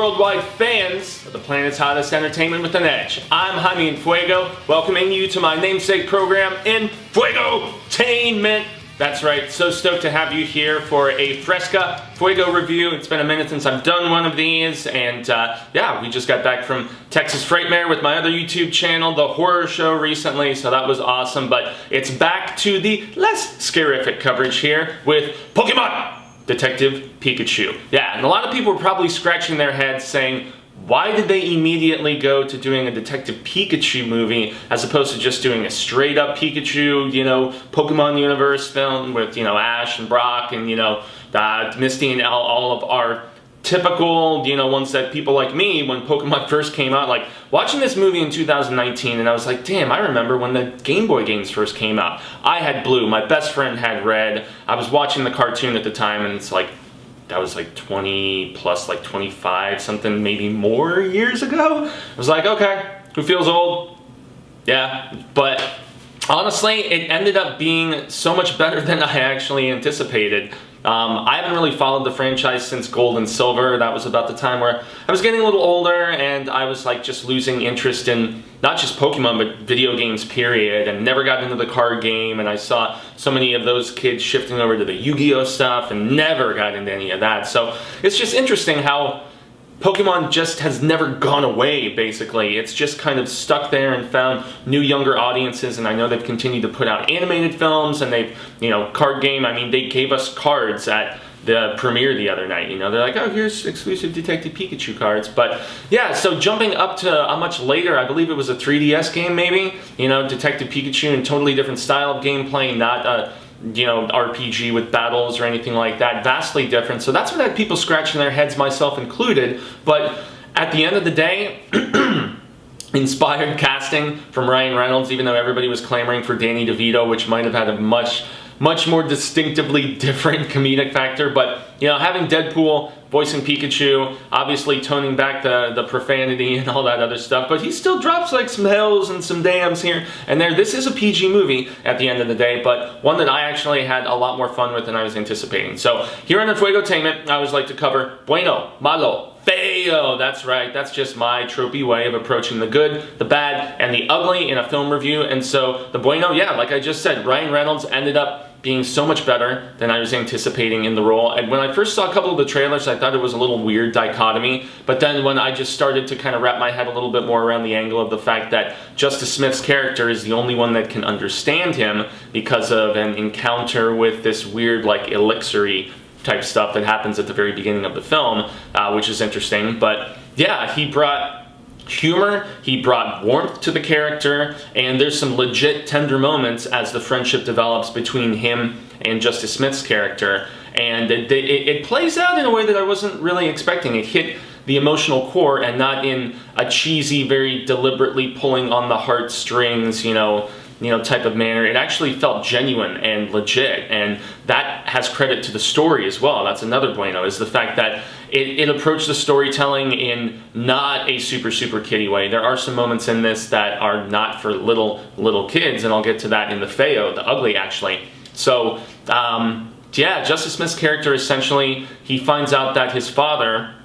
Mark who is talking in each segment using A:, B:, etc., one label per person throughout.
A: worldwide fans of the planet's hottest entertainment with an edge. I'm Jaime En Fuego, welcoming you to my namesake program, Enfuegotainment. That's right, so stoked to have you here for a Fresca Fuego review. It's been a minute since I've done one of these, and yeah, we just got back from Texas Frightmare with my other YouTube channel, The Horror Show, recently, so that was awesome. But it's back to the less scarific coverage here with Pokemon Detective Pikachu. Yeah, and a lot of people were probably scratching their heads saying, why did they immediately go to doing a Detective Pikachu movie as opposed to just doing a straight up Pikachu, you know, Pokemon universe film with, you know, Ash and Brock and, you know, Misty and all of our typical, you know, ones that people like me, when Pokemon first came out, like watching this movie in 2019, and I was like, damn, I remember when the Game Boy games first came out. I had blue, my best friend had red. I was watching the cartoon at the time, and it's like, that was like 20 plus like 25 something, maybe more years ago. I was like, okay, who feels old? Yeah, but honestly, it ended up being so much better than I actually anticipated. I haven't really followed the franchise since Gold and Silver. That was about the time where I was getting a little older and I was like just losing interest in not just Pokemon but video games period, and never got into the card game, and I saw so many of those kids shifting over to the Yu-Gi-Oh stuff and never got into any of that. So it's just interesting how Pokemon just has never gone away, basically. It's just kind of stuck there and found new younger audiences, and I know they've continued to put out animated films, and they've, you know, card game, I mean, they gave us cards at the premiere the other night, you know, they're like, oh, here's exclusive Detective Pikachu cards. But yeah, so jumping up to a much later, I believe it was a 3DS game maybe, you know, Detective Pikachu, in totally different style of gameplay, not a, you know, RPG with battles or anything like that, vastly different. So that's what had people scratching their heads, myself included. But at the end of the day, inspired casting from Ryan Reynolds, even though everybody was clamoring for Danny DeVito, which might have had a much more distinctively different comedic factor. But, you know, having Deadpool voicing Pikachu, obviously toning back the profanity and all that other stuff, but he still drops like some hells and some dams here and there. This is a PG movie at the end of the day, but one that I actually had a lot more fun with than I was anticipating. So here on Enfuegotainment, I always like to cover Bueno, Malo, Feo. That's right, that's just my tropey way of approaching the good, the bad, and the ugly in a film review. And so the Bueno, yeah, like I just said, Ryan Reynolds ended up being so much better than I was anticipating in the role. And when I first saw a couple of the trailers, I thought it was a little weird dichotomy. But then when I just started to kind of wrap my head a little bit more around the angle of the fact that Justice Smith's character is the only one that can understand him because of an encounter with this weird, like, elixir-y type stuff that happens at the very beginning of the film, which is interesting. But yeah, he brought humor, he brought warmth to the character, and there's some legit tender moments as the friendship develops between him and Justice Smith's character, and it plays out in a way that I wasn't really expecting. It hit the emotional core and not in a cheesy, very deliberately pulling on the heartstrings, you know, type of manner. It actually felt genuine and legit, and that has credit to the story as well. That's another bueno, is the fact that it approached the storytelling in not a super kiddie way. There are some moments in this that are not for little kids, and I'll get to that in the Feo, the ugly, actually. So, yeah, Justice Smith's character, essentially, he finds out that his father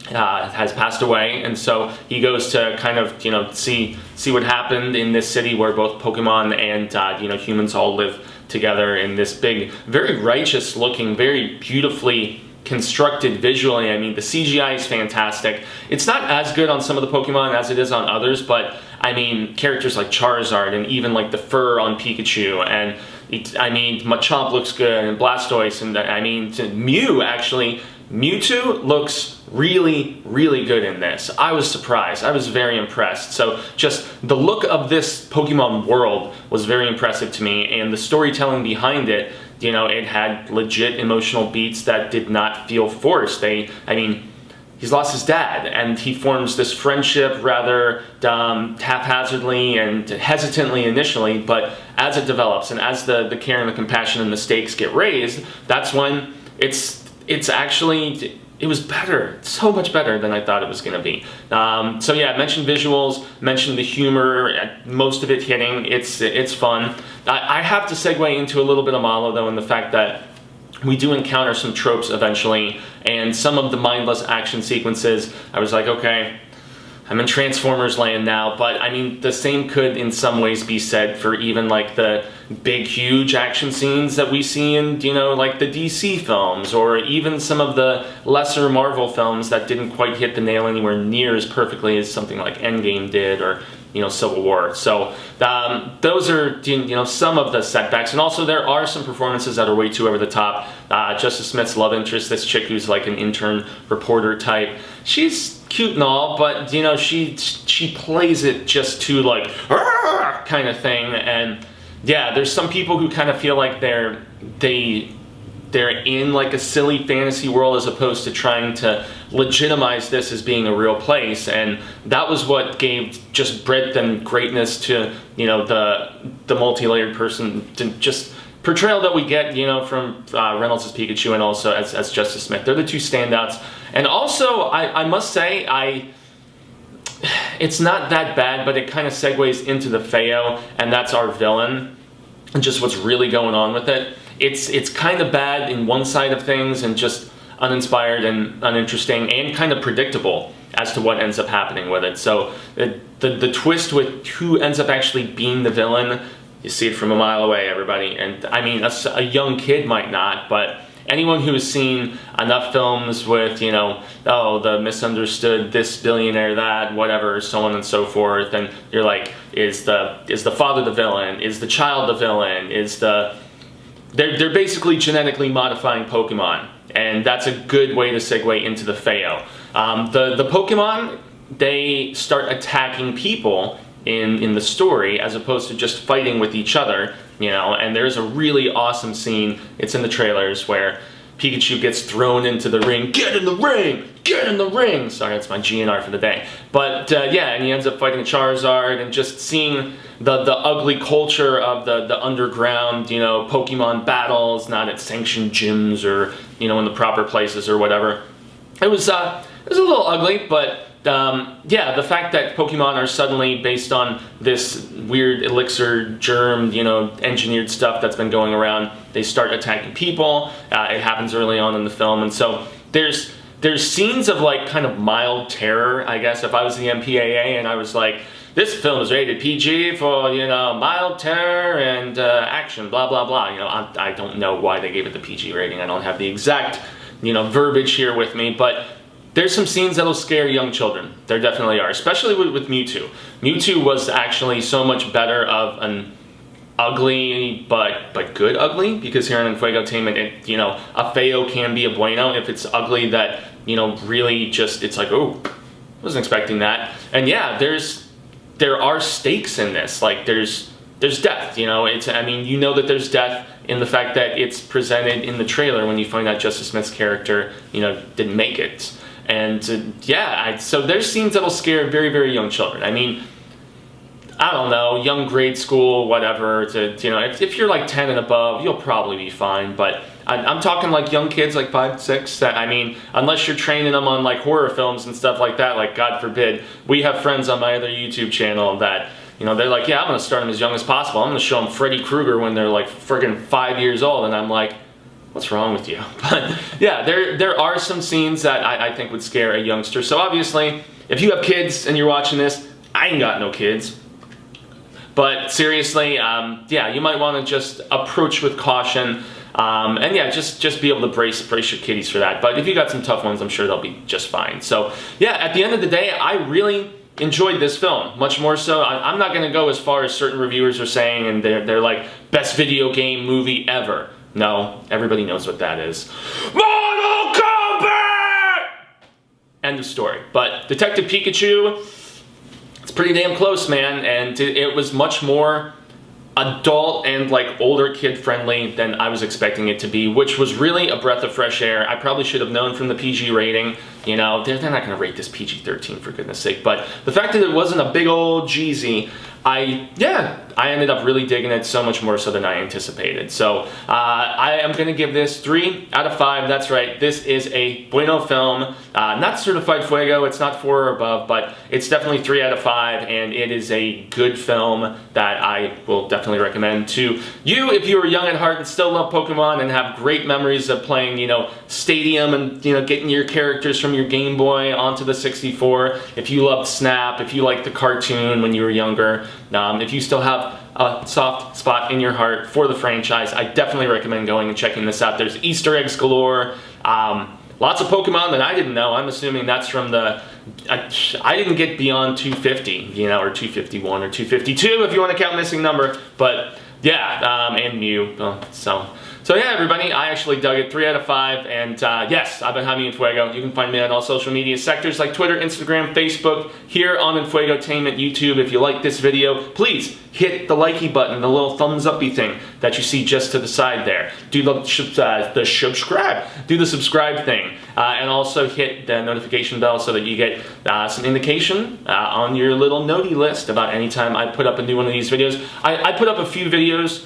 A: has passed away, and so he goes to kind of, you know, see what happened in this city where both Pokemon and you know, humans all live together in this big, very righteous looking, very beautifully constructed visually. I mean, the CGI is fantastic. It's not as good on some of the Pokemon as it is on others, but I mean, characters like Charizard and even like the fur on Pikachu, and I mean, Machamp looks good, and Blastoise, and I mean, Mew actually. Mewtwo looks really good in this. I was surprised. I was very impressed. So just the look of this Pokemon world was very impressive to me, and the storytelling behind it, you know, it had legit emotional beats that did not feel forced. I mean, he's lost his dad, and he forms this friendship rather haphazardly and hesitantly initially, but as it develops and as the care and the compassion and the stakes get raised, that's when it's actually, it was better, so much better than I thought it was going to be. So yeah, I mentioned visuals, mentioned the humor, most of it hitting. It's fun. I have to segue into a little bit of Malo, though, in the fact that we do encounter some tropes eventually, and some of the mindless action sequences, I was like, okay, I'm in Transformers land now. But I mean, the same could in some ways be said for even like the big, huge action scenes that we see in, you know, like the DC films, or even some of the lesser Marvel films that didn't quite hit the nail anywhere near as perfectly as something like Endgame did, or, you know, Civil War. So those are, you know, some of the setbacks. And also there are some performances that are way too over the top. Justice Smith's love interest, this chick who's like an intern reporter type, she's cute and all, but, you know, she plays it just too like kind of thing. And yeah, there's some people who kind of feel like they're in like a silly fantasy world as opposed to trying to legitimize this as being a real place, and that was what gave just breadth and greatness to, you know, the multi-layered person, to just portrayal that we get, you know, from Reynolds as Pikachu and also as Justice Smith. They're the two standouts. And also, I must say, it's not that bad, but it kind of segues into the Feo, and that's our villain, and just what's really going on with it. It's kind of bad in one side of things, and just uninspired and uninteresting, and kind of predictable as to what ends up happening with it. So the twist with who ends up actually being the villain, you see it from a mile away, everybody. And I mean, a young kid might not, but anyone who has seen enough films with, you know, oh, the misunderstood this billionaire, that, whatever, so on and so forth, and you're like, is the father the villain? Is the child the villain? They're basically genetically modifying Pokemon, and that's a good way to segue into the Feo. The Pokemon, they start attacking people in the story as opposed to just fighting with each other, you know, and there's a really awesome scene, it's in the trailers, where Pikachu gets thrown into the ring. Get in the ring! Get in the ring! Sorry, that's my GNR for the day. But yeah, and he ends up fighting Charizard, and just seeing the ugly culture of the underground, you know, Pokemon battles, not at sanctioned gyms or, you know, in the proper places or whatever. It was a little ugly, but yeah, the fact that Pokemon are suddenly based on this weird elixir germ, you know, engineered stuff that's been going around, they start attacking people. It happens early on in the film, and so there's scenes of like kind of mild terror, I guess. If I was the MPAA and I was like, this film is rated PG for, you know, mild terror and action, blah blah blah. You know, I don't know why they gave it the PG rating. I don't have the exact, you know, verbiage here with me, but there's some scenes that'll scare young children. There definitely are, especially with Mewtwo. Mewtwo was actually so much better of an ugly, but good ugly, because here on Enfuegotainment, it, you know, a Feo can be a bueno if it's ugly that, you know, really just, it's like, oh, wasn't expecting that. And yeah, there are stakes in this. Like there's death, you know. I mean, you know that there's death in the fact that it's presented in the trailer when you find out Justice Smith's character, you know, didn't make it. And yeah, so there's scenes that'll scare very, very young children. I mean, I don't know, young grade school, whatever, you know, if you're like 10 and above, you'll probably be fine. But I'm talking like young kids, like 5, 6, that, I mean, unless you're training them on like horror films and stuff like that, like God forbid. We have friends on my other YouTube channel that, you know, they're like, yeah, I'm going to start them as young as possible. I'm going to show them Freddy Krueger when they're like friggin' 5 years old. And I'm like, what's wrong with you? But yeah, there are some scenes that I think would scare a youngster. So obviously, if you have kids and you're watching this, I ain't got no kids. But seriously, yeah, you might want to just approach with caution. And yeah, just be able to brace your kiddies for that. But if you got some tough ones, I'm sure they'll be just fine. So yeah, at the end of the day, I really enjoyed this film, much more so. I'm not going to go as far as certain reviewers are saying, and they're like, best video game movie ever. No, everybody knows what that is. Mortal Kombat! End of story. But Detective Pikachu, it's pretty damn close, man, and it was much more adult and like older kid friendly than I was expecting it to be, which was really a breath of fresh air. I probably should have known from the PG rating. You know, they're not going to rate this PG-13 for goodness sake, but the fact that it wasn't a big old Jeezy, I ended up really digging it, so much more so than I anticipated. So I am going to give this 3 out of 5. That's right, this is a Bueno film. Not certified Fuego, it's not 4 or above, but it's definitely 3 out of 5, and it is a good film that I will definitely recommend to you if you are young at heart and still love Pokemon and have great memories of playing, you know, Stadium and, you know, getting your characters from your Game Boy onto the 64. If you loved Snap, if you liked the cartoon when you were younger, if you still have a soft spot in your heart for the franchise, I definitely recommend going and checking this out. There's Easter eggs galore, lots of Pokemon that I didn't know. I'm assuming that's from the, I didn't get beyond 250, you know, or 251 or 252 if you want to count missing number, but yeah, and Mew, so yeah, everybody, I actually dug it, 3 out of 5, and yes, I've been Jaime En Fuego. You can find me on all social media sectors like Twitter, Instagram, Facebook, here on Enfuegotainment YouTube. If you like this video, please hit the likey button, the little thumbs uppy thing that you see just to the side there. Do the subscribe, do the subscribe thing, and also hit the notification bell so that you get some indication on your little noti list about anytime I put up a new one of these videos. I put up a few videos,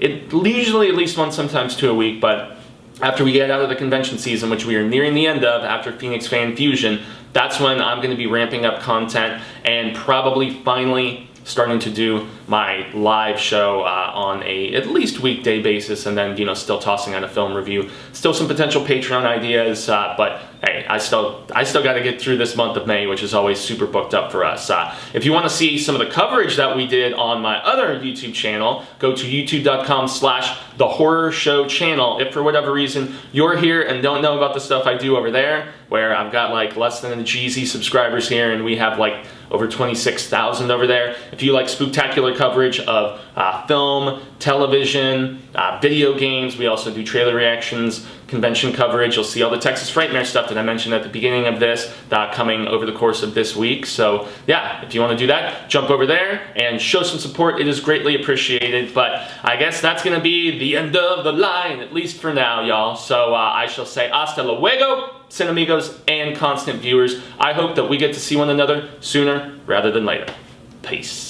A: usually at least once, sometimes 2 a week, but after we get out of the convention season, which we are nearing the end of after Phoenix Fan Fusion, that's when I'm going to be ramping up content and probably finally starting to do my live show on a at least weekday basis, and then, you know, still tossing out a film review. Still some potential Patreon ideas, but hey, I still got to get through this month of May, which is always super booked up for us. If you want to see some of the coverage that we did on my other YouTube channel, go to youtube.com/thehorrorshow channel. If for whatever reason you're here and don't know about the stuff I do over there, where I've got like less than a GZ subscribers here, and we have like over 26,000 over there. If you like spooktacular coverage of film, television, video games, we also do trailer reactions, convention coverage. You'll see all the Texas Frightmare stuff that I mentioned at the beginning of this coming over the course of this week. So yeah, if you want to do that, jump over there and show some support. It is greatly appreciated, but I guess that's going to be the end of the line, at least for now, y'all. So I shall say hasta luego, Cinemigos and constant viewers. I hope that we get to see one another sooner rather than later. Peace.